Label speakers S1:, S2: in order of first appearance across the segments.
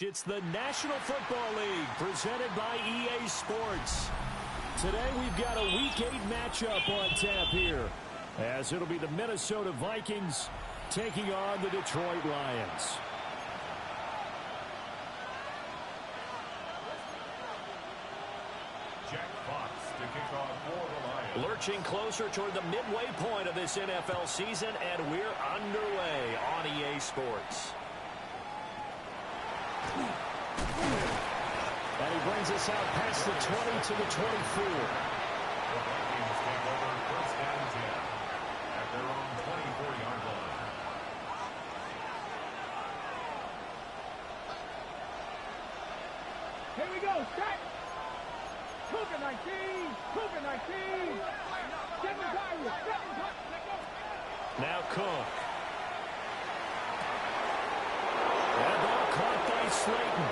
S1: It's the National Football League presented by EA Sports. Today we've got a Week 8 matchup on tap here, as it'll be the Minnesota Vikings taking on the Detroit Lions. Lurching closer toward the midway point of this NFL season, and we're underway on EA Sports. And he brings us out past the 20 to the 24. The Vikings take over first and 10 at their own 24-yard line.
S2: Here we go, set! Cougar 19! Cougar 19! Second target! Second target!
S1: Now Cook. That ball caught by Slayton.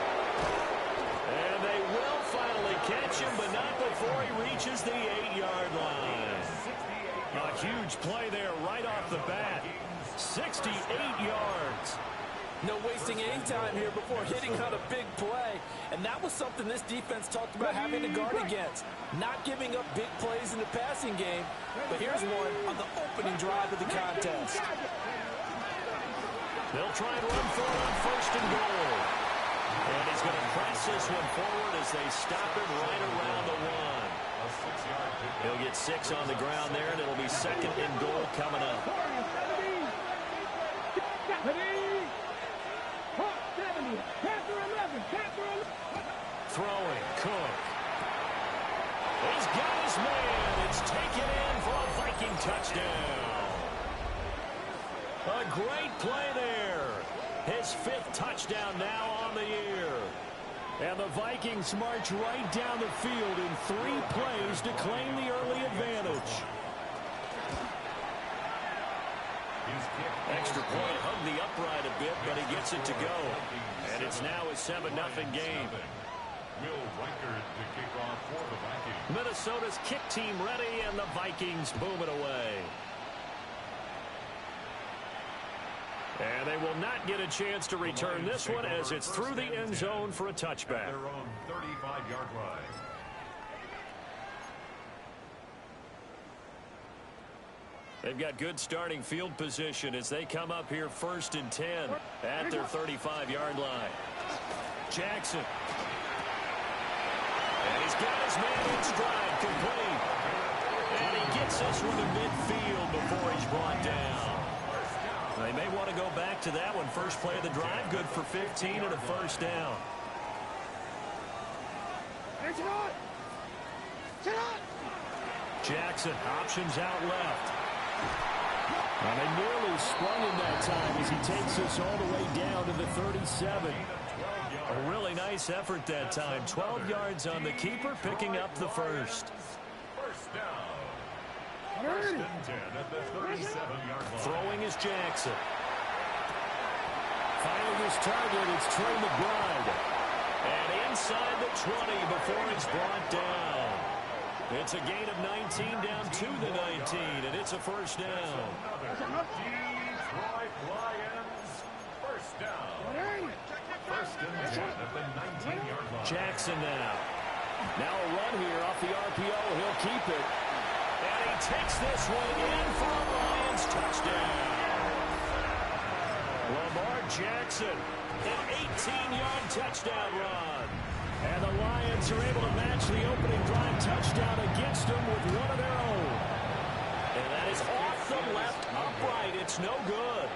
S1: And they will finally catch him, but not before he reaches the 8-yard line. A huge play there right off the bat. 68 yards.
S3: No wasting any time here before hitting on a big play. And that was something this defense talked about having to guard against. Not giving up big plays in the passing game. But here's one on the opening drive of the contest.
S1: They'll try and run for it on first and goal. And he's going to press this one forward as they stop it right around the 1. He'll get 6 on the ground there, and it'll be second and goal coming up. Throwing, Cook. He's got his man. It's taken in for a Viking touchdown. A great play there. His 5th touchdown now on the year. And the Vikings march right down the field in 3 plays to claim the early advantage. Extra point hugged the upright a bit, but he gets it to go. And it's now a 7-0 game. To kick off for the Vikings. Minnesota's kick team ready, and the Vikings boom it away. And they will not get a chance to return this one as it's through the end zone for a touchback. Their own 35-yard line. They've got good starting field position as they come up here first and 10 at their 35-yard line. Jackson. And he's got his man in stride complete. And he gets this one to midfield before he's brought down. They may want to go back to that one. First play of the drive, good for 15 and a first down. Jackson, options out left. And they nearly sprung him that time as he takes this all the way down to the 37. A really nice effort that time. 12 yards on the keeper, picking up the first. First down. First and 10 at the 37-yard line. Throwing is Jackson. Finding his target, it's Trey McBride. And inside the 20 before he's brought down. It's a gain of 19 down to the 19, and it's a first down. Detroit Lions, first down. First and 10 at the 19-yard line. Jackson now. Now a run here off the RPO. He'll keep it. And he takes this one in for a Lions touchdown. Lamar Jackson, an 18-yard touchdown run. And the Lions are able to match the opening drive touchdown against them with one of their own. And that is off the left upright. It's no good.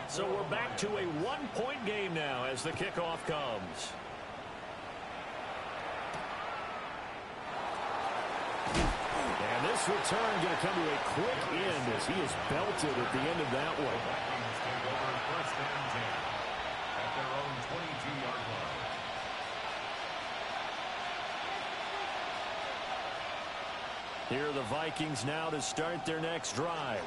S1: So we're back to a one-point game now as the kickoff comes. And this return going to come to a quick end as he is belted at the end of that one. Vikings take over first and 10 at their own 22-yard line. Here are the Vikings now to start their next drive.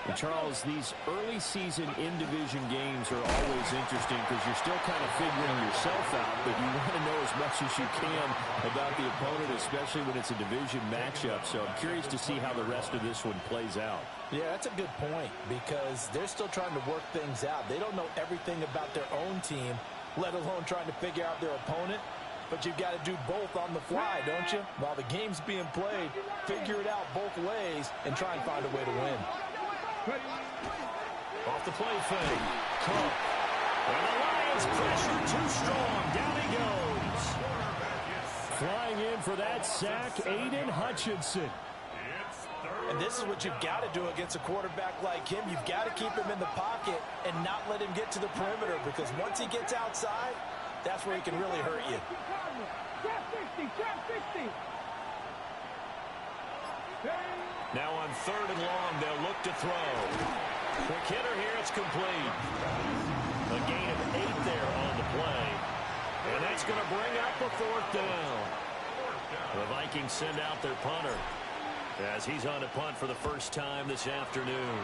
S1: And Charles, these early season in-division games are always interesting because you're still kind of figuring yourself out, but you want to know as much as you can about the opponent, especially when it's a division matchup. So I'm curious to see how the rest of this one plays out.
S3: Yeah, that's a good point because they're still trying to work things out. They don't know everything about their own team, let alone trying to figure out their opponent. But you've got to do both on the fly, don't you? While the game's being played, figure it out both ways and try and find a way to win.
S1: Off the play fake. Cook. And the Lions pressure too strong. Down he goes. Flying in for that sack, Aiden Hutchinson.
S3: And this is what you've got to do against a quarterback like him. You've got to keep him in the pocket and not let him get to the perimeter because once he gets outside, that's where he can really hurt you.
S1: Now on 3rd and long, they'll look to throw. Quick hitter here, it's complete. A gain of 8 there on the play. And that's going to bring up a 4th down. The Vikings send out their punter as he's on to punt for the first time this afternoon.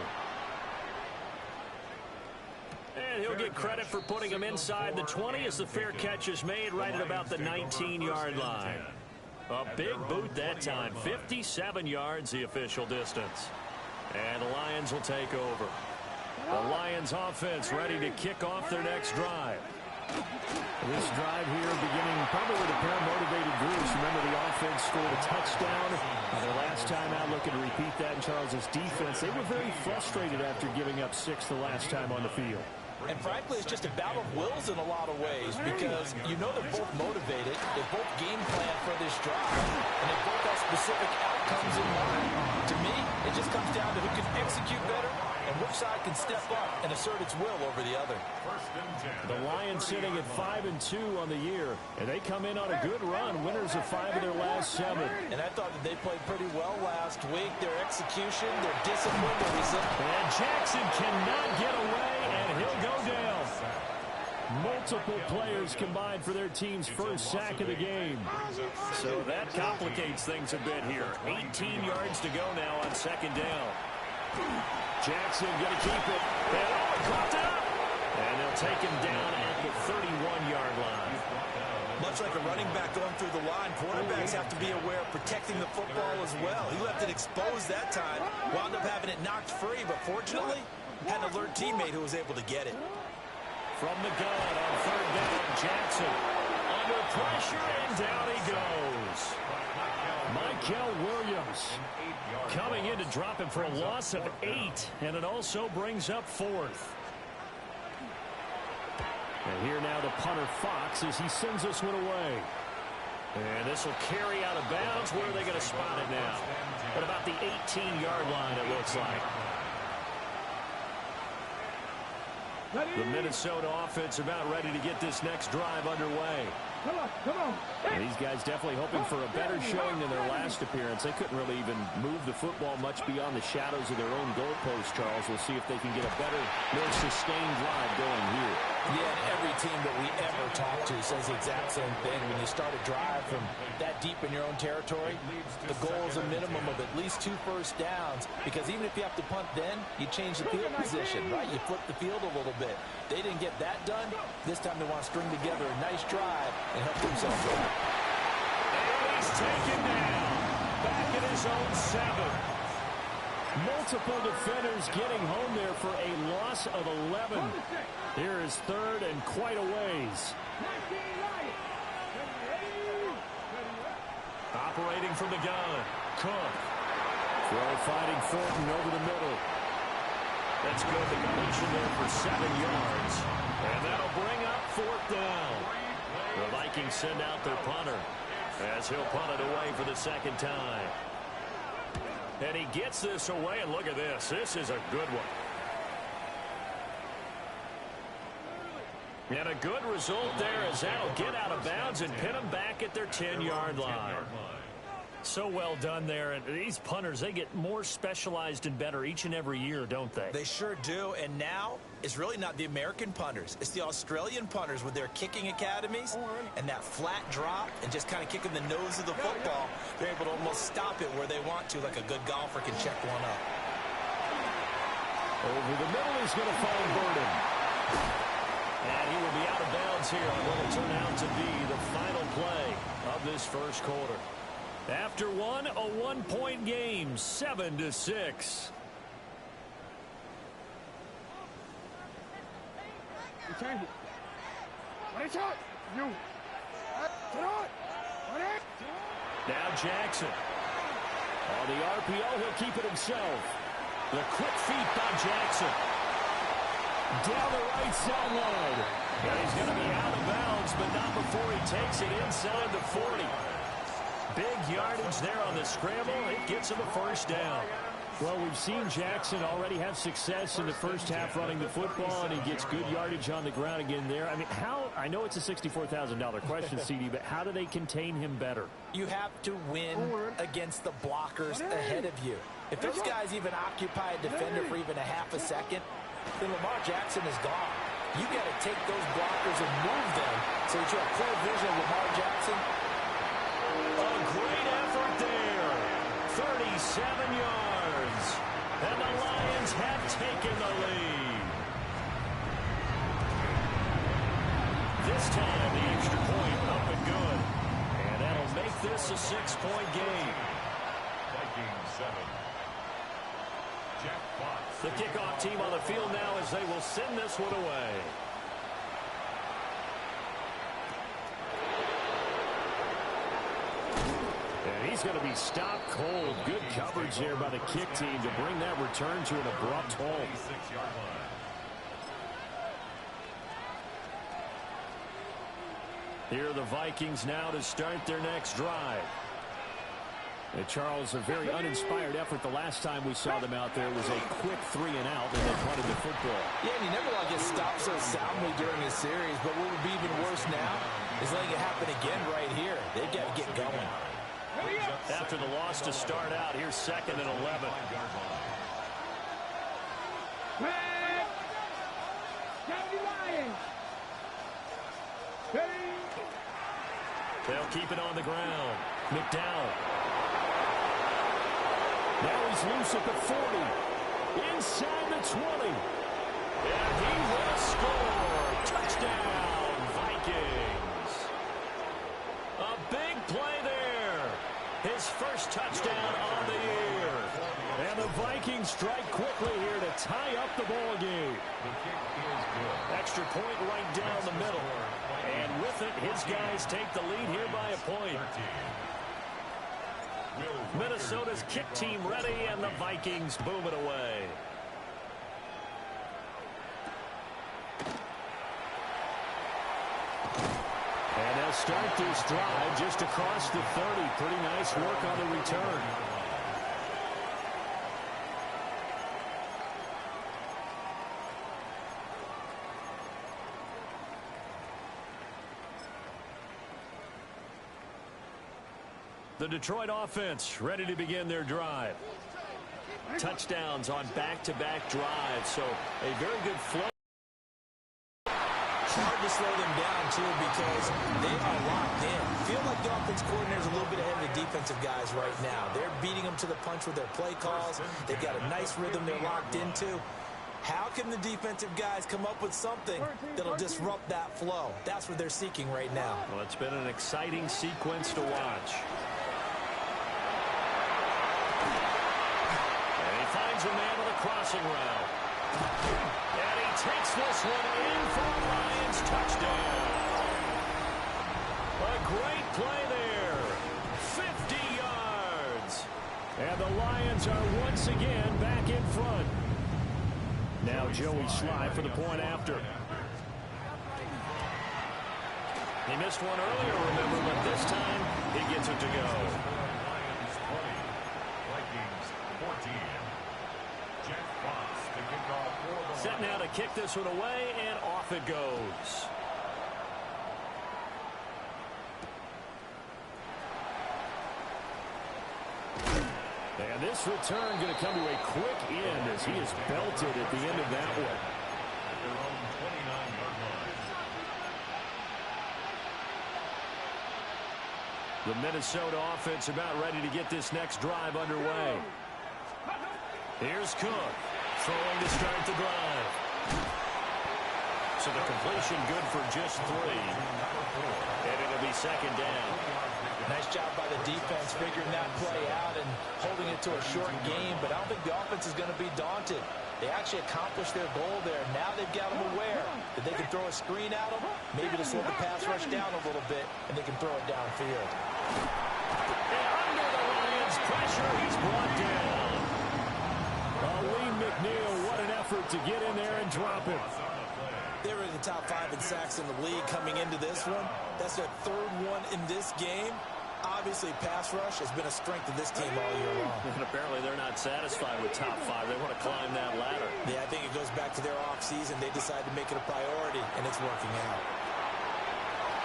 S1: And he'll get credit for putting him inside the 20 as the fair catch is made right at about the 19-yard line. A big boot that time. 57 yards the official distance. And the Lions will take over. The Lions offense ready to kick off their next drive. This drive here beginning probably with a pair of motivated groups. Remember, the offense scored a touchdown. Their last time out looking to repeat that in Charles's defense. They were very frustrated after giving up 6 the last time on the field.
S3: And frankly, it's just a battle of wills in a lot of ways because you know they're both motivated. They both game plan for this drive, and they both have specific outcomes in mind. To me, it just comes down to who can execute better and which side can step up and assert its will over the other.
S1: The Lions sitting at 5-2 on the year, and they come in on a good run, winners of 5 of their last 7.
S3: And I thought that they played pretty well last week. Their execution, their discipline, their resilience.
S1: And Jackson cannot get away, and he'll go down. Multiple players combined for their team's first sack of the game. So that complicates things a bit here. 18 yards to go now on 2nd down. Jackson going to keep it. And caught up. And they'll take him down at the 31-yard line.
S3: Much like a running back going through the line, quarterbacks have to be aware of protecting the football as well. He left it exposed that time, wound up having it knocked free, but fortunately, had an alert teammate who was able to get it.
S1: From the gun on 3rd down, Jackson under pressure, and down he goes. Michael Williams coming in to drop him for a loss of 8, and it also brings up 4th. And here now the punter Fox as he sends this one away. And this will carry out of bounds. Where are they going to spot it now? At about the 18-yard line, it looks like. The Minnesota offense about ready to get this next drive underway.
S2: Come on.
S1: And these guys definitely hoping for a better showing than their last appearance. They couldn't really even move the football much beyond the shadows of their own goalpost, Charles. We'll see if they can get a better, more sustained drive going here.
S3: Yeah, and every team that we ever talk to says the exact same thing. When you start a drive from that deep in your own territory, the goal is a minimum of at least 2 first downs, because even if you have to punt then, you change the field position, right? You flip the field a little bit. They didn't get that done. This time they want to string together a nice drive and help themselves out.
S1: And he's taken down. Back at his own 7. Multiple defenders getting home there for a loss of 11. Here is 3rd and quite a ways. Operating from the gun. Cook. Throw fighting Thornton over the middle. That's good. The completion there for 7 yards. And that'll bring up 4th down. The Vikings send out their punter as he'll punt it away for the 2nd time. And he gets this away, and look at this. This is a good one. And a good result there as that'll get out of bounds and pin them back at their 10-yard line. So well done there. And these punters, they get more specialized and better each and every year, don't they?
S3: They sure do. And now it's really not the American punters. It's the Australian punters with their kicking academies and that flat drop and just kind of kicking the nose of the football. They're able to almost stop it where they want to, like a good golfer can check one up.
S1: Over the middle, he's going to find Burden. And he will be out of bounds here on what will turn out to be the final play of this first quarter. After one, a one-point game, 7-6.
S2: Change it. What is it? You.
S1: Now Jackson. On the RPO, he'll keep it himself. The quick feet by Jackson. Down the right sideline. And he's going to be out of bounds, but not before he takes it inside the 40. Big yardage there on the scramble. It gets him a first down. Well, we've seen Jackson already have success in the first half running the football, and he gets good yardage on the ground again there. I mean, I know it's a $64,000 question, CD, but how do they contain him better?
S3: You have to win against the blockers ahead of you. If those guys even occupy a defender for even a half a second, then Lamar Jackson is gone. You got to take those blockers and move them so that you have clear vision of Lamar Jackson.
S1: A great effort there. 37 yards. And the Lions have taken the lead. This time, the extra point up and good. And that'll make this a 6-point game.
S4: Vikings 7. Jack Fox.
S1: The kickoff team on the field now as they will send this one away. And he's going to be stopped cold. Good coverage there by the kick team to bring that return to an abrupt halt.
S4: 6-yard line.
S1: Here are the Vikings now to start their next drive. And Charles, a very uninspired effort the last time we saw them out there was a quick 3 and out, and they punted the football.
S3: Yeah, and you never want to get stopped so soundly during a series, but what would be even worse now is letting it happen again right here. They've got to get going.
S1: After the loss to start out, here's 2nd and 11. They'll keep it on the ground. McDowell. Now he's loose at the 40. Inside the 20. And he will score. Touchdown, Vikings. A big play there. His first touchdown on the year. And the Vikings strike quickly here to tie up the ball game. Extra point right down the middle. And with it, his guys take the lead here by a point. Minnesota's kick team ready, and the Vikings boom it away. And they'll start this drive just across the 30. Pretty nice work on the return. The Detroit offense ready to begin their drive. Touchdowns on back-to-back drives, so a very good flow.
S3: It's hard to slow them down, too, because they are locked in. Feel like the offense coordinator is a little bit ahead of the defensive guys right now. They're beating them to the punch with their play calls. They've got a nice rhythm they're locked into. How can the defensive guys come up with something that'll disrupt that flow? That's what they're seeking right now.
S1: Well, it's been an exciting sequence to watch. Finds a man on the crossing route. And he takes this one in for a Lions touchdown. A great play there. 50 yards. And the Lions are once again back in front. Now Joey Sly for the point after. He missed one earlier, remember, but this time he gets it to go.
S4: Lions 20. Vikings 14.
S1: Set now to kick this one away, and off it goes. And this return going to come to a quick end as he is belted at the end of that one.
S4: At their own 29-yard line.
S1: The Minnesota offense about ready to get this next drive underway. Here's Cook. throwing to start the drive. So the completion good for just 3. And it'll be second down.
S3: Nice job by the defense figuring that play out and holding it to a short game, but I don't think the offense is going to be daunted. They actually accomplished their goal there. Now they've got them aware that they can throw a screen at them, maybe to slow the pass rush down a little bit, and they can throw it downfield.
S1: And under the Lions' pressure, he's brought down. Lee McNeil, what an effort to get in there and drop him.
S3: They were in the top 5 in sacks in the league coming into this one. That's their 3rd one in this game. Obviously, pass rush has been a strength of this team all year long.
S1: And apparently they're not satisfied with top 5. They want to climb that ladder.
S3: Yeah, I think it goes back to their offseason. They decided to make it a priority, and it's working out.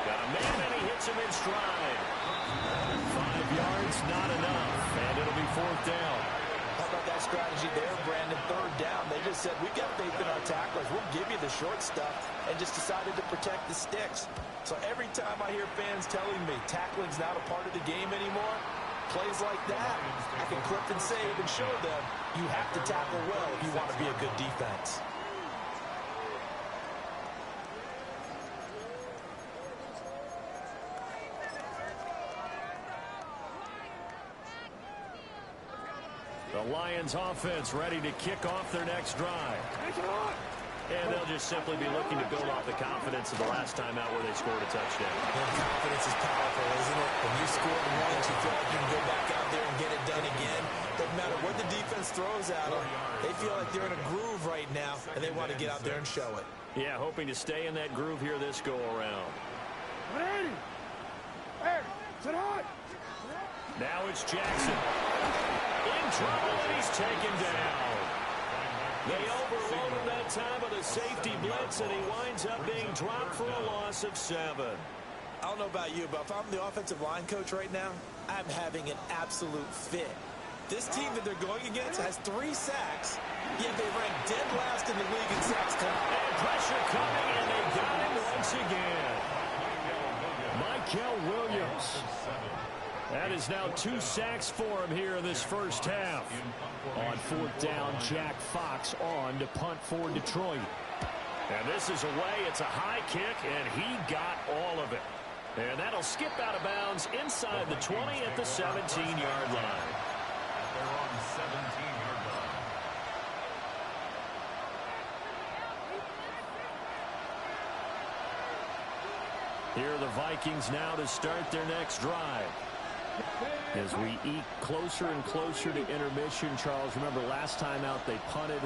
S1: Got a man, and he hits him in stride. 5 yards, not enough, and it'll be 4th down.
S3: How about that strategy there, Brandon? 3rd down. They just said, we've got faith in our tacklers. We'll give you the short stuff, and just decided to protect the sticks. So every time I hear fans telling me tackling's not a part of the game anymore, plays like that, I can clip and save and show them you have to tackle well if you want to be a good defense.
S1: The Lions offense ready to kick off their next drive. And they'll just simply be looking to build off the confidence of the last time out where they scored a touchdown.
S3: And confidence is powerful, isn't it? When you score once, you feel like you can go back out there and get it done again. Doesn't matter what the defense throws at them. They feel like they're in a groove right now, and they want to get out there and show it.
S1: Yeah, hoping to stay in that groove here this go-around. Now it's Jackson. In trouble, and he's taken down. They overloaded that time with a safety blitz, and he winds up being dropped for a loss of 7.
S3: I don't know about you, but if I'm the offensive line coach right now, I'm having an absolute fit. This team that they're going against has 3 sacks, yet they rank dead last in the league in sacks tonight.
S1: And pressure coming, and they got him once again. Michael Williams. That is now 2 sacks for him here in this first half. On 4th down, Jack Fox on to punt for Detroit. And this is away. It's a high kick, and he got all of it. And that'll skip out of bounds inside the 20 at the 17-yard line.
S4: They're on the 17-yard line.
S1: Here are the Vikings now to start their next drive. As we eke closer and closer to intermission, Charles, remember last time out they punted.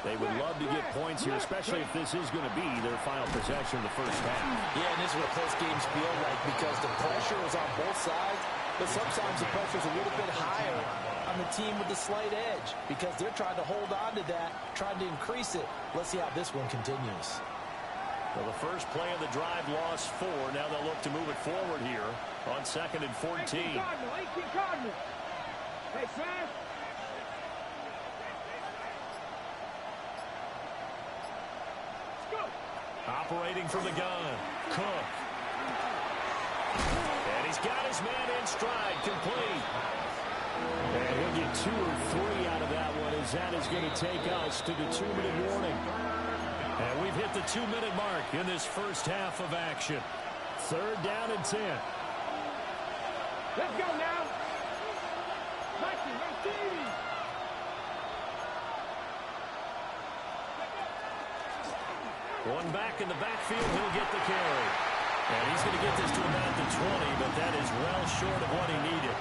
S1: They would love to get points here, especially if this is going to be their final possession of the first half.
S3: Yeah, and this is what close games feel like because the pressure is on both sides, but sometimes the pressure is a little bit higher on the team with the slight edge because they're trying to hold on to that, trying to increase it. Let's see how this one continues.
S1: Well, the first play of the drive lost 4. Now they'll look to move it forward here on 2nd and 14.
S2: 18 Cardinal. Hey, Sam.
S1: Operating from the gun, Cook. And he's got his man in stride, complete. And he'll get 2 or 3 out of that one as that is going to take us to the 2-minute warning. And we've hit the 2-minute mark in this first half of action. 3rd down and 10.
S2: Let's go now. 19.
S1: One back in the backfield, he'll get the carry. And he's going to get this to about the 20, but that is well short of what he needed.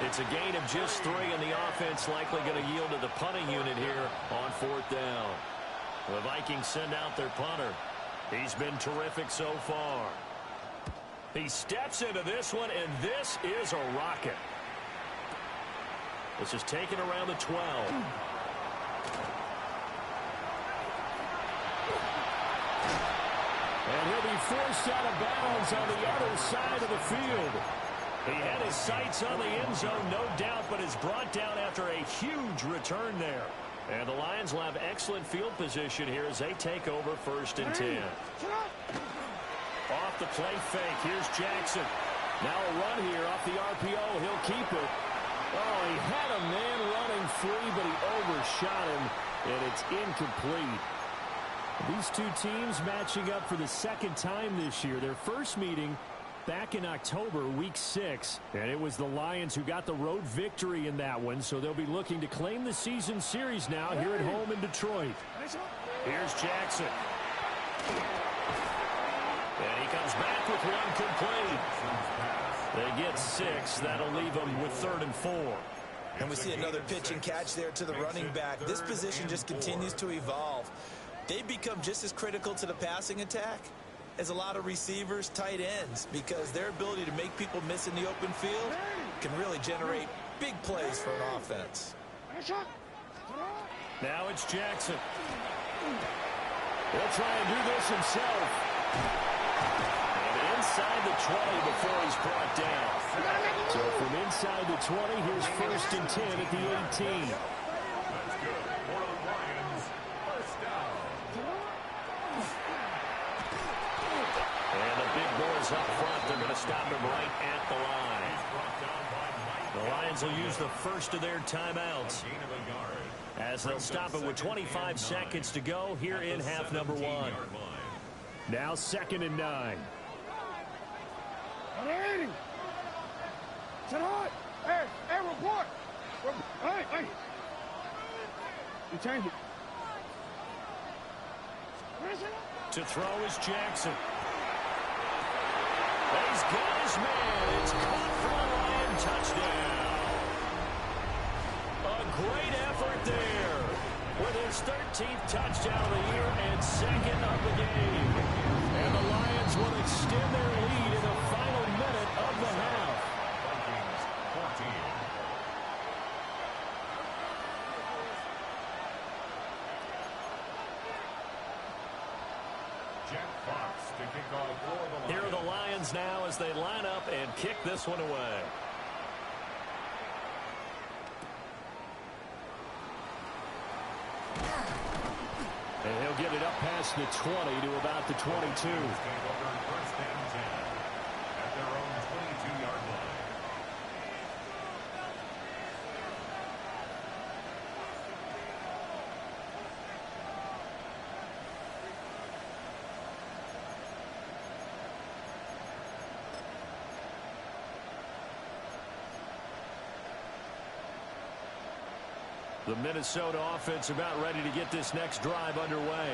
S1: It's a gain of just 3, and the offense likely going to yield to the punting unit here on 4th down. The Vikings send out their punter. He's been terrific so far. He steps into this one, and this is a rocket. This is taken around the 12. And he'll be forced out of bounds on the other side of the field. He had his sights on the end zone, no doubt, but is brought down after a huge return there. And the Lions will have excellent field position here as they take over 1st and 10. Off the play fake. Here's Jackson. Now a run here off the RPO. He'll keep it. Oh, he had a man running free, but he overshot him. And it's incomplete. These two teams matching up for the second time this year. Their first meeting back in October, week 6. And it was the Lions who got the road victory in that one, so they'll be looking to claim the season series now here at home in Detroit. Here's Jackson. And he comes back with one complete. They get 6. That'll leave them with 3rd and 4.
S3: And we see another pitch and catch there to the running back. This position just continues to evolve. They become just as critical to the passing attack as a lot of receivers, tight ends, because their ability to make people miss in the open field can really generate big plays for an offense.
S1: Now it's Jackson. He'll try and do this himself. And inside the 20 before he's brought down. So from inside the 20, here's 1st and 10 at the 18. And the big boys up front, they're going to stop him right at the line. The Lions will use the first of their timeouts as they'll stop it with 25 seconds to go here in half number 1. Now 2nd and 9.
S2: Hey, report. Hey. You change it.
S1: To throw is Jackson. He's got his man. It's caught for a Lion touchdown. A great effort there with his 13th touchdown of the year and 2nd of the game. And the Lions will extend their lead in the final minute of the half. Here are the Lions now as they line up and kick this one away. And he'll get it up past the 20 to about the 22. The Minnesota offense about ready to get this next drive underway.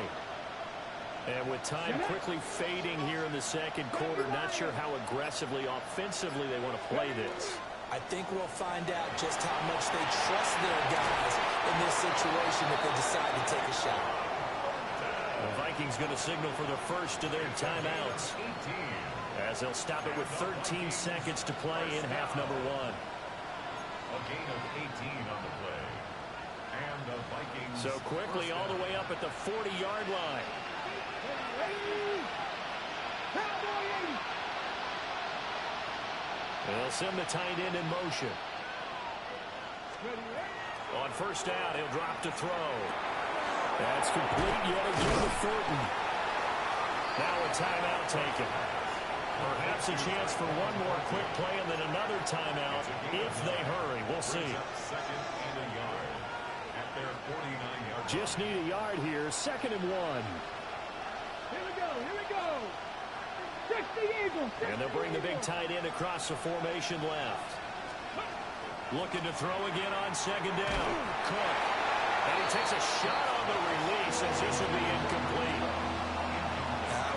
S1: And with time quickly fading here in the second quarter, not sure how aggressively, offensively they want to play this.
S3: I think we'll find out just how much they trust their guys in this situation if they decide to take a shot.
S1: The Vikings going to signal for the first of their timeouts as they'll stop it with 13 seconds to play in half number 1.
S4: A gain of 18 on the play. And the Vikings
S1: so quickly all the way up at the 40-yard line. They'll send the tight end in motion. On first down, he'll drop to throw. That's complete yet again to Thornton. Now a timeout taken. Perhaps a chance for one more quick play and then another timeout if they hurry. We'll see. Just need a yard here. 2nd and 1.
S2: Here we go. 60 Eagles.
S1: And they'll bring the big tight end across the formation left. Looking to throw again on 2nd down. Cook. And he takes a shot on the release as this will be incomplete.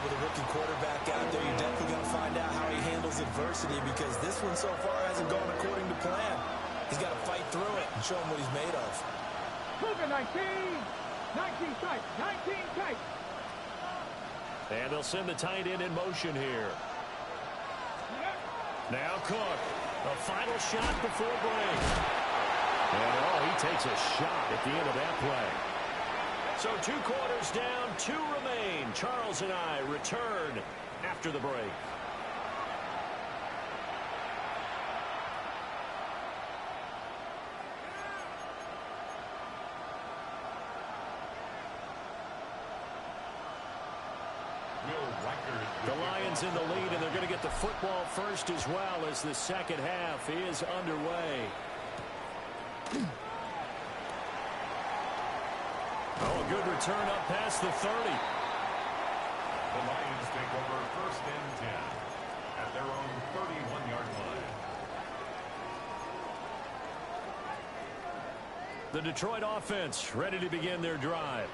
S3: With a rookie quarterback out there, you're definitely going to find out how he handles adversity because this one so far hasn't gone according to plan. He's got to fight through it and show him what he's made of.
S2: Cougar 19 tight, 19 tight.
S1: And they'll send the tight end in motion here. Now Cook, a final shot before break. And he takes a shot at the end of that play. So 2 quarters down, 2 remain. Charles and I return after the break. The Lions in the lead, and they're going to get the football first as well as the second half is underway. Oh, a good return up past the 30.
S4: The Lions take over 1st and 10 at their own 31-yard line.
S1: The Detroit offense ready to begin their drive.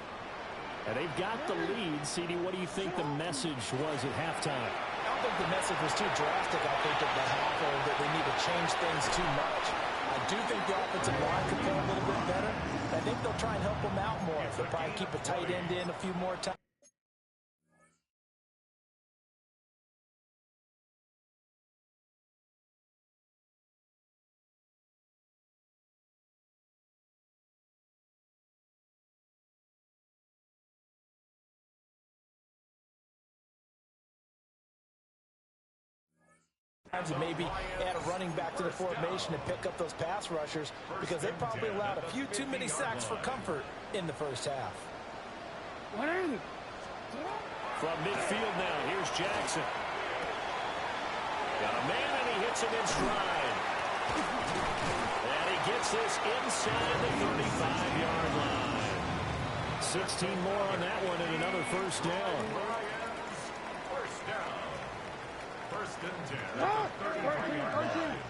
S1: And they've got the lead. CD, what do you think the message was at halftime?
S3: I don't think the message was too drastic. I think at the half or that they need to change things too much. I do think the offensive line could play a little bit better. I think they'll try and help them out more. They'll probably keep a tight end in a few more times. And maybe add a running back to the formation and pick up those pass rushers because they probably allowed a few too many sacks for comfort in the first half.
S1: From midfield now, here's Jackson. Got a man and he hits him in stride. And he gets this inside the 35-yard line. 16 more on that one and another first down.
S4: First down. 1st and 10 at the 35-yard line.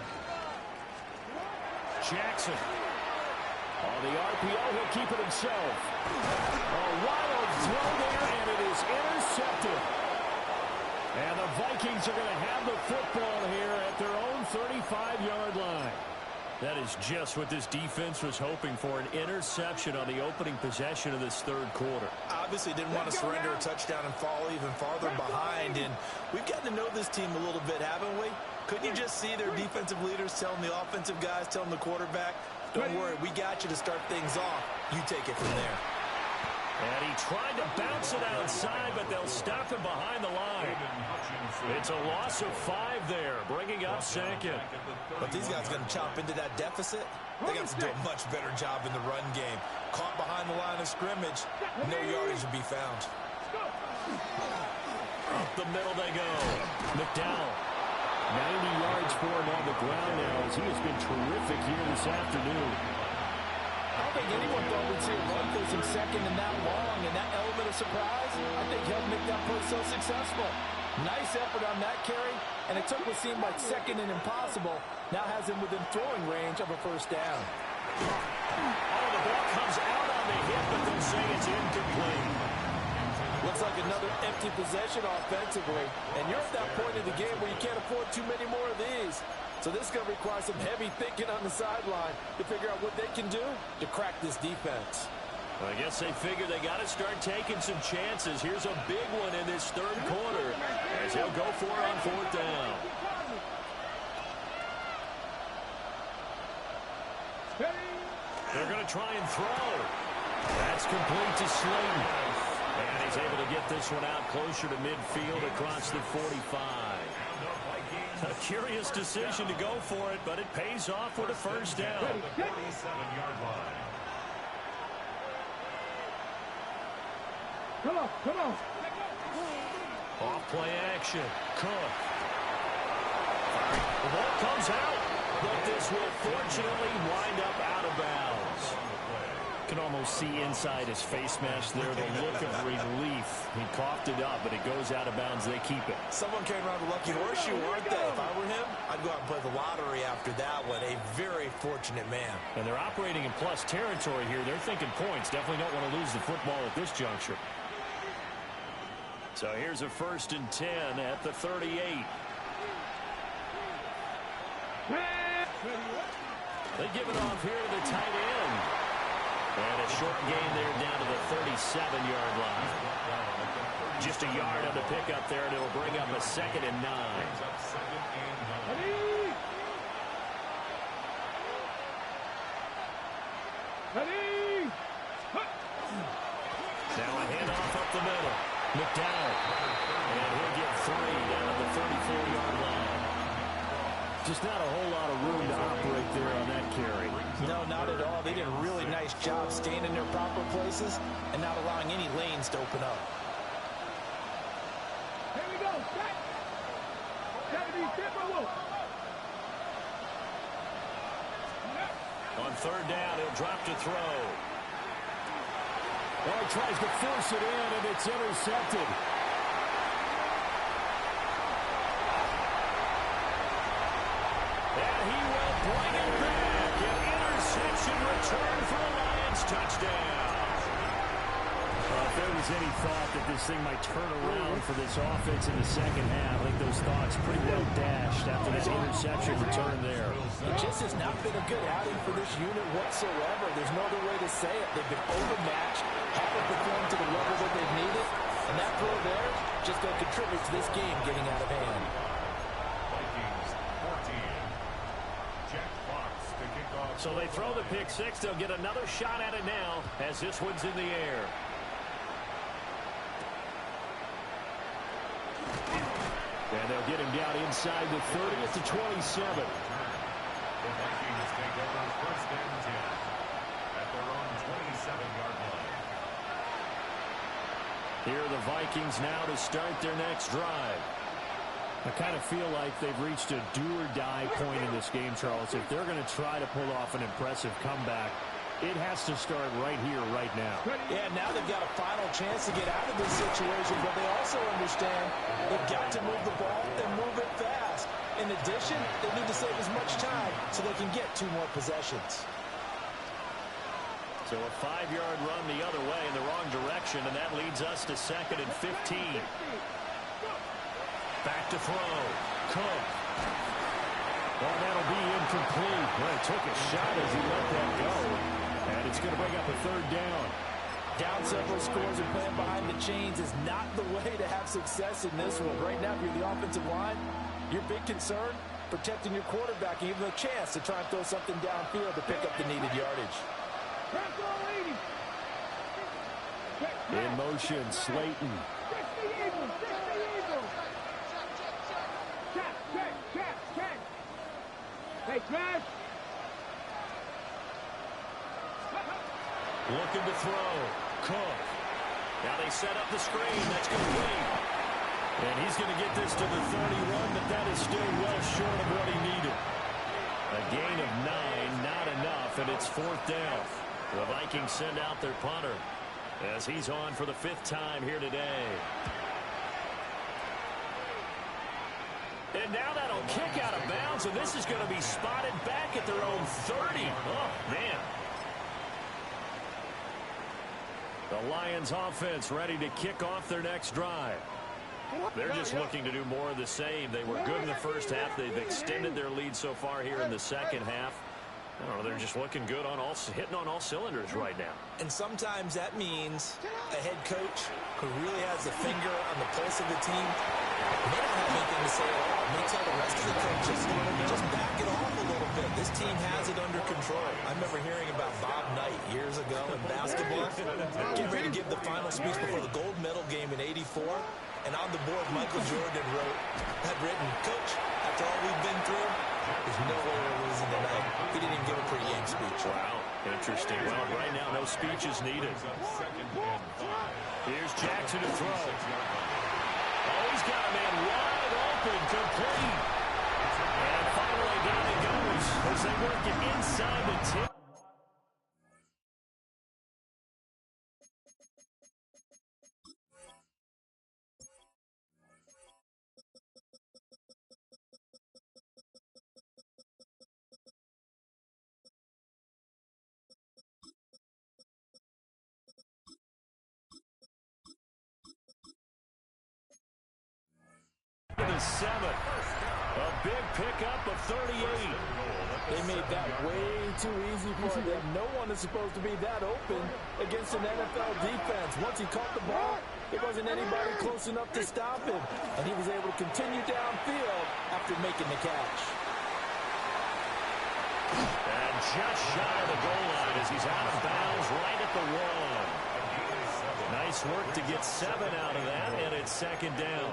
S1: Jackson. On the RPO, he'll keep it himself. A wild throw there, and it is intercepted. And the Vikings are going to have the football here at their own 35-yard line. That is just what this defense was hoping for, an interception on the opening possession of this third quarter.
S3: Obviously didn't want to surrender a touchdown and fall even farther behind. And we've gotten to know this team a little bit, haven't we? Couldn't you just see their defensive leaders telling the offensive guys, telling the quarterback, don't worry, we got you to start things off. You take it from there.
S1: And he tried to bounce it outside, but they'll stop him behind the line. It's a loss of 5 there, bringing up second.
S3: But these guys going to chop into that deficit? They got to do a much better job in the run game. Caught behind the line of scrimmage, no yardage to be found.
S1: Up the middle they go. McDowell. 90 yards for him on the ground now as he has been terrific here this afternoon.
S3: I don't think anyone thought we'd see a run for some second and that long, and that element of surprise, I think helped make that play so successful. Nice effort on that carry, and it took what seemed like second and impossible, now has him within throwing range of a first down.
S1: Oh, the ball comes out on the hit, but they'll say it's incomplete.
S3: Looks like another empty possession offensively, and you're at that point in the game where you can't afford too many more of these. So this is going to require some heavy thinking on the sideline to figure out what they can do to crack this defense.
S1: Well, I guess they figure they got to start taking some chances. Here's a big one in this third quarter as he'll go for it on 4th down. They're going to try and throw. That's complete to Slayton. And he's able to get this one out closer to midfield across the 45. A curious decision to go for it, but it pays off with a first down.
S4: 47-yard line.
S2: Come on.
S1: Off play action. Cook. The ball comes out, but this will fortunately wind up out of bounds. You can almost see inside his face mask there the look of relief. He coughed it up, but it goes out of bounds. They keep it.
S3: Someone came around the lucky horseshoe, weren't they? If I were him, I'd go out and play the lottery after that one. A very fortunate man.
S1: And they're operating in plus territory here. They're thinking points. Definitely don't want to lose the football at this juncture. So here's a 1st and 10 at the 38. They give it off here to the tight end. And a short gain there down to the 37-yard line. Just a yard on the pickup there, and it'll bring up a 2nd and 9. Now a handoff up the middle. McDowell. And he'll get 3 down at the 34-yard line. Just not a whole lot of room to operate there on that carry.
S3: No, not at all. They did a really nice job staying in their proper places and not allowing any lanes to open up.
S2: Here we go.
S1: On 3rd down, he'll drop to throw. Well, he tries to force it in, and it's intercepted. And he will bring it back. An interception return for a Lions touchdown. If there was any thought that this thing might turn around for this offense in the second half, I think those thoughts pretty well dashed after that interception return there.
S3: It just has not been a good outing for this unit whatsoever. There's no other way to say it. They've been overmatched, haven't performed to the level that they've needed, and that throw there just going to contribute to this game getting out of hand.
S4: Vikings 14. Jack Fox to kick off.
S1: So they throw the pick six. They'll get another shot at it now as this one's in the air. And they'll get him down inside the 30 at the 27.
S4: The Vikings take over first and 10 at their own 27-yard line.
S1: Here are the Vikings now to start their next drive. I kind of feel like they've reached a do-or-die point in this game, Charles. If they're going to try to pull off an impressive comeback, it has to start right here, right now.
S3: Yeah, now they've got a final chance to get out of this situation, but they also understand they've got to move the ball and move it fast. In addition, they need to save as much time so they can get 2 more possessions.
S1: So a 5-yard run the other way in the wrong direction, and that leads us to 2nd and 15. Back to throw. Cook. Well, that'll be incomplete. Well, he took a shot as he let that go. And it's going to bring up a 3rd down.
S3: Down several scores and playing behind the chains is not the way to have success in this one. Right now, if you're the offensive line, your big concern, protecting your quarterback and giving him a chance to try and throw something downfield to pick up the needed yardage.
S1: In motion, Slayton.
S2: Hey, Smash!
S1: Looking to throw. Cook. Now they set up the screen. That's complete. And he's going to get this to the 31, but that is still well short of what he needed. A gain of 9, not enough, and it's 4th down. The Vikings send out their punter as he's on for the 5th time here today. And now that'll kick out of bounds, and this is going to be spotted back at their own 30. Oh, man. The Lions offense ready to kick off their next drive. They're just looking to do more of the same. They were good in the first half. They've extended their lead so far here in the second half. I don't know, they're just looking good on hitting on all cylinders right now.
S3: And sometimes that means a head coach who really has a finger on the pulse of the team may not have anything to say at all. May tell the rest of the coaches, just back it off a little bit. This team has it under control. I remember hearing about Bob Knight years ago in basketball. Getting ready to give the final speech before the gold medal game in '84. And on the board, Michael Jordan had written, "Coach, after all we've been through, there's no way we're losing tonight." He didn't even give a pregame speech.
S1: Wow, interesting. Well, right now, no speech is needed. Here's Jackson to throw. Oh, he's got a man wide open, complete. And finally, down he goes as they work it inside the 10. The 7. A big pickup of 38.
S3: They made that way too easy for them. No one is supposed to be that open against an NFL defense. Once he caught the ball, there wasn't anybody close enough to stop him. And he was able to continue downfield after making the catch.
S1: And just shy of the goal line as he's out of bounds right at the 1. Nice work to get 7 out of that, and it's 2nd down.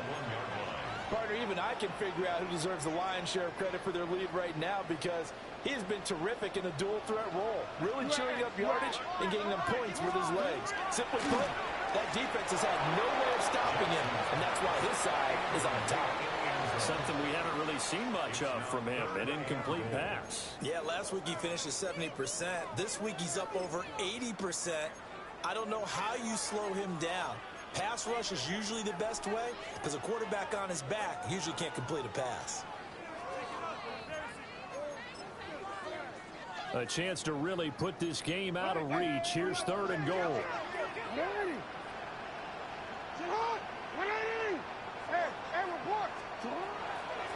S3: Partner, even I can figure out who deserves the lion's share of credit for their lead right now because he has been terrific in a dual threat role, really chewing up yardage and getting them points with his legs. Simply put, that defense has had no way of stopping him, and that's why his side is on top.
S1: Something we haven't really seen much of from him, an incomplete pass.
S3: Yeah, last week he finished at 70%. This week he's up over 80%. I don't know how you slow him down. Pass rush is usually the best way because a quarterback on his back usually can't complete a pass.
S1: A chance to really put this game out of reach. Here's 3rd and goal.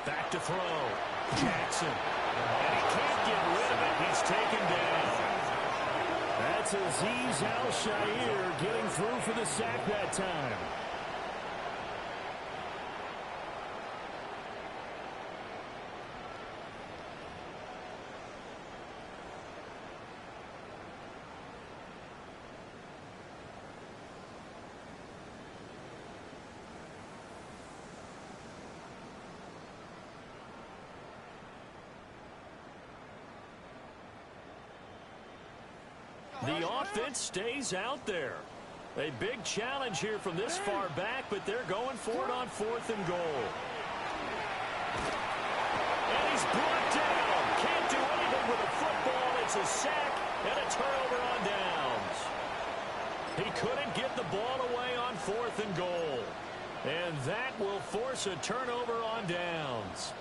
S1: Back to throw. Jackson. And he can't get rid of it. He's taken down. That's Azeez Al-Shaair getting through for the sack that time. The offense stays out there. A big challenge here from this far back, but they're going for it on 4th and goal. And he's brought down. Can't do anything with a football. It's a sack and a turnover on downs. He couldn't get the ball away on 4th and goal. And that will force a turnover on downs.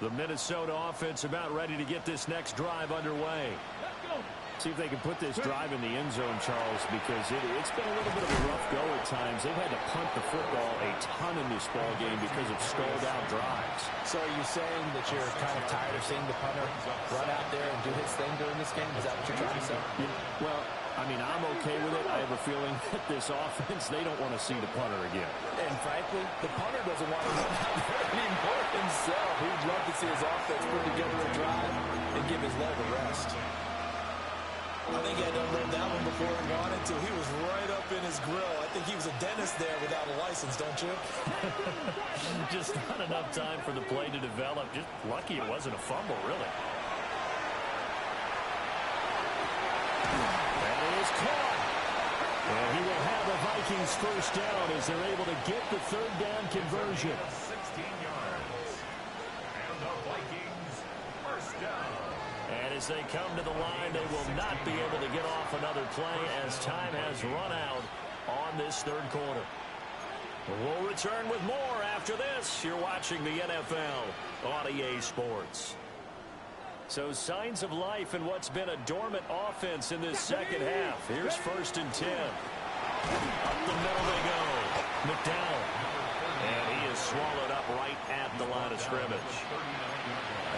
S1: The Minnesota offense about ready to get this next drive underway. See if they can put this drive in the end zone, Charles, because it's been a little bit of a rough go at times. They've had to punt the football a ton in this ball game because of stalled out drives.
S3: So are you saying that you're kind of tired of seeing the punter run out there and do his thing during this game? Is that what you're trying to say?
S1: Yeah, well, I mean, I'm okay with it. I have a feeling that this offense, they don't want to see the punter again.
S3: And frankly, the punter doesn't want to run out there anymore himself. He'd love to see his offense put together a drive and give his leg a rest. I think he had to unload that one before he wanted to. He was right up in his grill. I think he was a dentist there without a license, don't you?
S1: Just not enough time for the play to develop. Just lucky it wasn't a fumble, really. Caught. And he will have the Vikings first down as they're able to get the 3rd down conversion.
S4: 16 yards. And the Vikings first down.
S1: And as they come to the line, they will not be able to get off another play as time has run out on this 3rd quarter. We'll return with more after this. You're watching the NFL on EA Sports. So signs of life in what's been a dormant offense in this second half. Here's 1st and 10. Up the middle they go. McDowell. And he is swallowed up right at the line of scrimmage.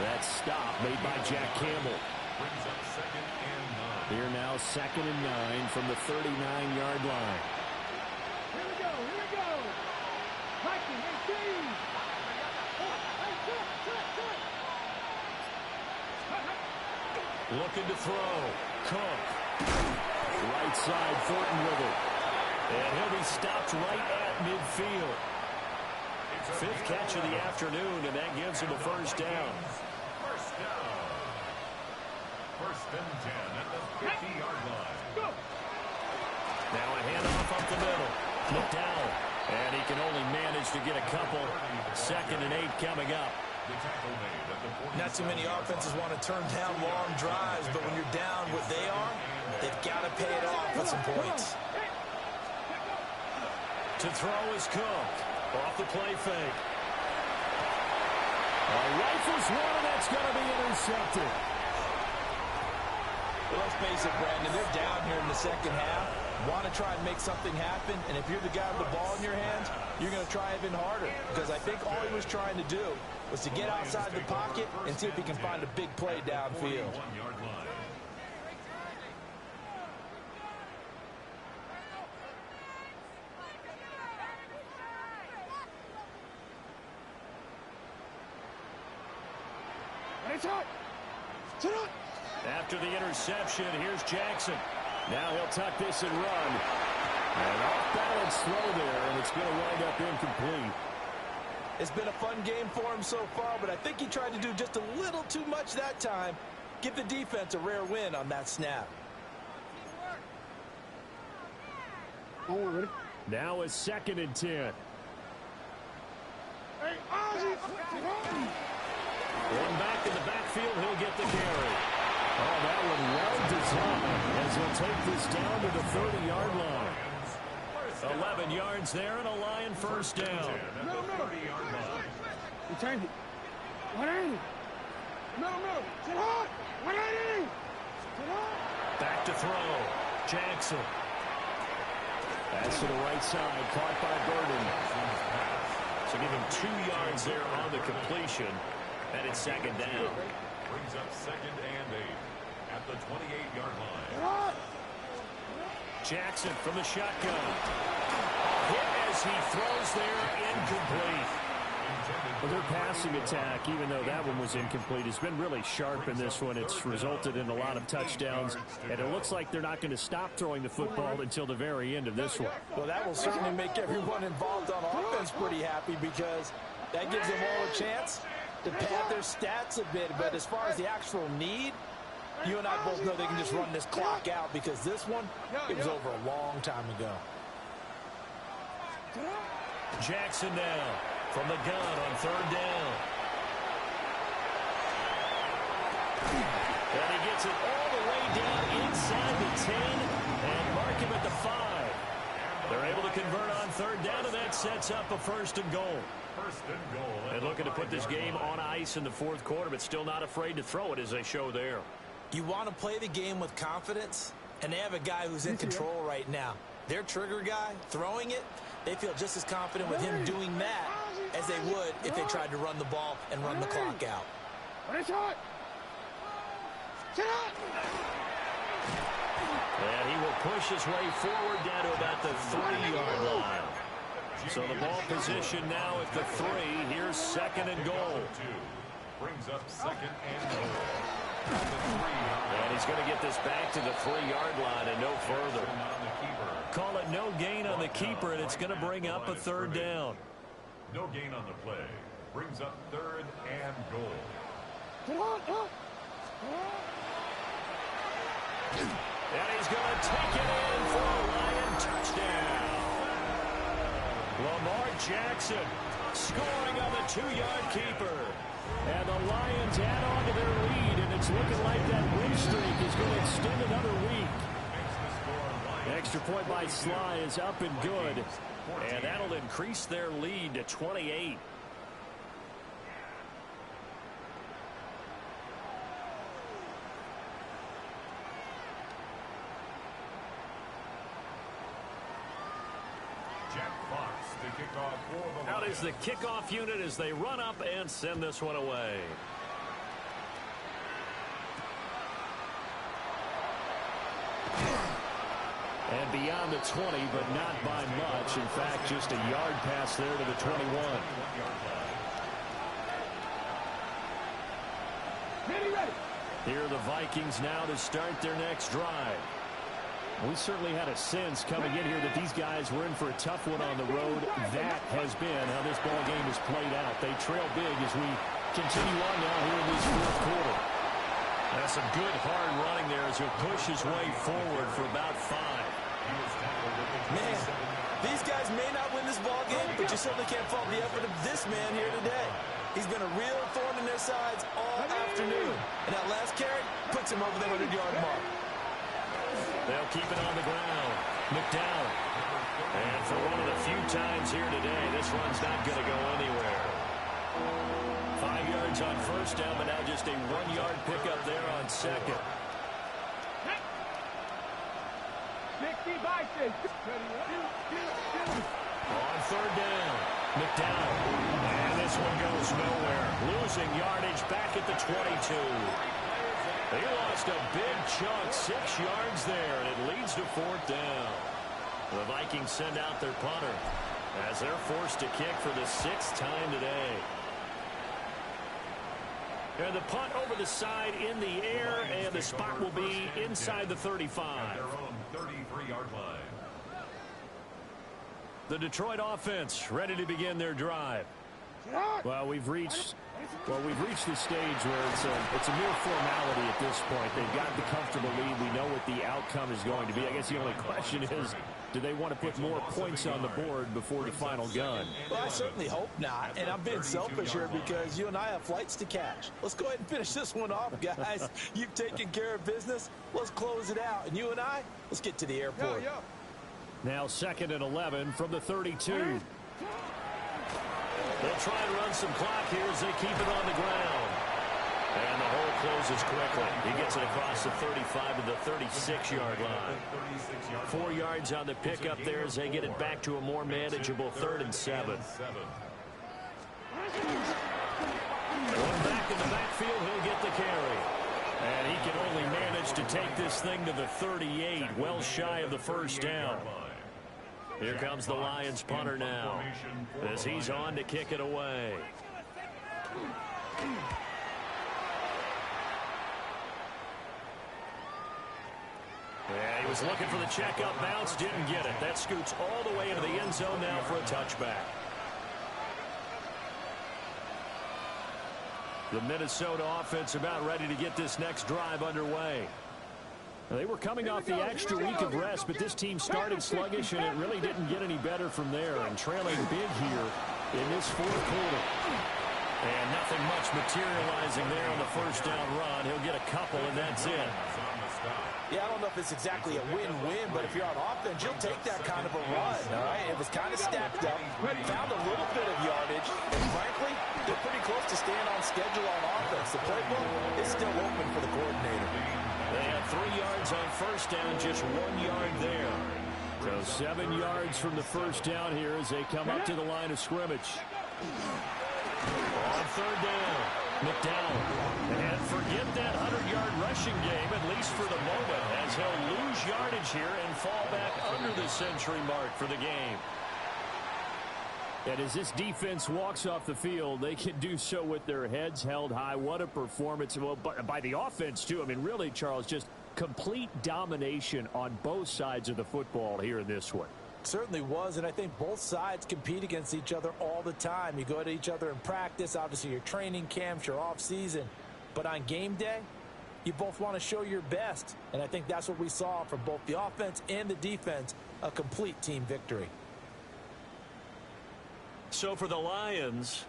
S1: That stop made by Jack Campbell. Here now 2nd and 9 from the 39-yard line.
S2: Here we go, here we go. Viking, 18.
S1: Looking to throw. Cook. Right side, Thornton with it. And he'll be stopped right at midfield. 5th catch of the afternoon, and that gives him a first down.
S4: First down. 1st and 10 at the 50-yard line.
S1: Now a handoff up the middle. McDowell. And he can only manage to get a couple. 2nd and 8 coming up.
S3: Not too many offenses want to turn down long drives, but when you're down what they are, they've got to pay it off with some points.
S1: To throw is Cook. Off the play fake. Rifles one, and that's going to be intercepted.
S3: Well, let's face it, Brandon, they're down here in the second half. Want to try and make something happen, and if you're the guy with the ball in your hands, you're going to try even harder, because I think all he was trying to do was to get outside the pocket and see if he can find a big play downfield.
S1: After the interception, here's Jackson. Now he'll tuck this and run. An off-balance throw there, and it's going to wind up incomplete.
S3: It's been a fun game for him so far, but I think he tried to do just a little too much that time. Give the defense a rare win on that snap.
S1: Now it's 2nd and 10. One back in the backfield, he'll get the carry. Oh, that one well designed as he'll take this down to the 30-yard line. 11 yards there and a Lion first down.
S2: No. You change it. 180. No. Sit hard. 180. Sit hard.
S1: Back to throw. Jackson. Pass to the right side. Caught by Burden. So give him 2 yards there on the completion. And it's second down.
S4: Brings up second and 8 at the 28-yard line.
S1: Jackson from the shotgun. Hit as he throws there, incomplete. Well, their passing attack, even though that one was incomplete, has been really sharp in this one. It's resulted in a lot of touchdowns, and it looks like they're not going to stop throwing the football until the very end of this one.
S3: Well, that will certainly make everyone involved on offense pretty happy because that gives them all a chance to pad their stats a bit. But as far as the actual need, you and I both know they can just run this clock out because this one, it was over a long time ago.
S1: Jackson now from the gun on third down. And he gets it all the way down inside the 10 and mark him at the 5. They're able to convert on third down, and that sets up a first and goal. And looking to put this game on ice in the fourth quarter, but still not afraid to throw it as they show there.
S3: You want to play the game with confidence, and they have a guy who's in control right now. Their trigger guy, throwing it, they feel just as confident with him doing that as they would if they tried to run the ball and run the clock out.
S1: And he will push his way forward down to about the 3-yard line. So the ball position now at the 3. Here's second and goal.
S4: Brings up second and goal.
S1: And he's going to get this back to the 3-yard line and no further. Call it no gain on the keeper, and it's going to bring up a third down.
S4: No gain on the play. Brings up third and goal.
S1: And he's going to take it in for a Lion touchdown. Lamar Jackson scoring on the 2-yard keeper. And the Lions add on to their lead, and it's looking like that win streak is going to extend another week. Extra point by Sly is up and good, and that'll increase their lead to 28. Out is the kickoff unit as they run up and send this one away. And beyond the 20, but not by much. In fact, just a yard pass there to the 21. Here are the Vikings now to start their next drive. We certainly had a sense coming in here that these guys were in for a tough one on the road. That has been how this ball game has played out. They trail big as we continue on now here in this fourth quarter. That's some good hard running there as he pushes his way forward for about 5.
S3: Man, these guys may not win this ball game, but you certainly can't fault the effort of this man here today. He's been a real thorn in their sides all afternoon. And that last carry puts him over the 100-yard mark.
S1: They'll keep it on the ground. McDowell. And for one of the few times here today, this run's not going to go anywhere. 5 yards on first down, but now just a 1-yard pickup there on second.
S2: 60 by 6.
S1: On third down, McDowell. And this one goes nowhere. Losing yardage back at the 22. They lost a big chunk, 6 yards there, and it leads to fourth down. The Vikings send out their punter as they're forced to kick for the 6th time today. And the punt over the side in the air, and the spot will be inside the 35.
S4: Their own 33-yard line.
S1: The Detroit offense ready to begin their drive. Well, we've reached the stage where it's a mere formality at this point. They've got the comfortable lead. We know what the outcome is going to be. I guess the only question is, do they want to put more points on the board before the final gun?
S3: Well, I certainly hope not. And I'm being selfish here because you and I have flights to catch. Let's go ahead and finish this one off, guys. You've taken care of business. Let's close it out. And you and I, let's get to the airport.
S1: Now 2nd and 11 from the 32. They'll try and run some clock here as they keep it on the ground. And the hole closes quickly. He gets it across the 35 to the 36-yard line. 4 yards on the pickup there as they get it back to a more manageable 3rd and 7. One back in the backfield, he'll get the carry. And he can only manage to take this thing to the 38, well shy of the first down. Here comes the Lions punter now as he's on to kick it away. Yeah, he was looking for the checkup bounce, didn't get it. That scoots all the way into the end zone now for a touchback. The Minnesota offense about ready to get this next drive underway. They were coming off the extra week of rest, but this team started sluggish, and it really didn't get any better from there. And trailing big here in this 4th quarter. And nothing much materializing there on the first down run. He'll get a couple, and that's it.
S3: Yeah, I don't know if it's exactly a win-win, but if you're on offense, you'll take that kind of a run, all right? It was kind of stacked up, found a little bit of yardage, and frankly, they're pretty close to staying on schedule on offense. The playbook is still open for the coordinator.
S1: They had 3 yards on first down, just 1 yard there. So 7 yards from the first down here as they come up to the line of scrimmage. On 3rd down, McDowell. And forget that 100-yard rushing game, at least for the moment, as he'll lose yardage here and fall back under the century mark for the game. And as this defense walks off the field, they can do so with their heads held high. What a performance. Well, by the offense, too. I mean, really, Charles, just complete domination on both sides of the football here in this one.
S3: Certainly was, and I think both sides compete against each other all the time. You go at each other in practice, obviously your training camps, your off-season. But on game day, you both want to show your best. And I think that's what we saw from both the offense and the defense, a complete team victory.
S1: So for the Lions,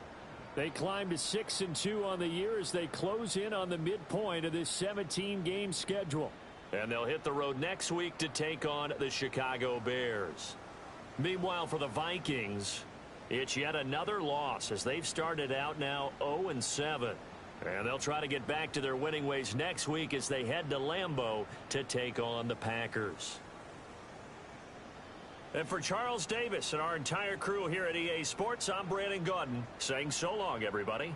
S1: they climb to 6-2 on the year as they close in on the midpoint of this 17-game schedule. And they'll hit the road next week to take on the Chicago Bears. Meanwhile, for the Vikings, it's yet another loss as they've started out now 0-7. And they'll try to get back to their winning ways next week as they head to Lambeau to take on the Packers. And for Charles Davis and our entire crew here at EA Sports, I'm Brandon Gaudin saying so long, everybody.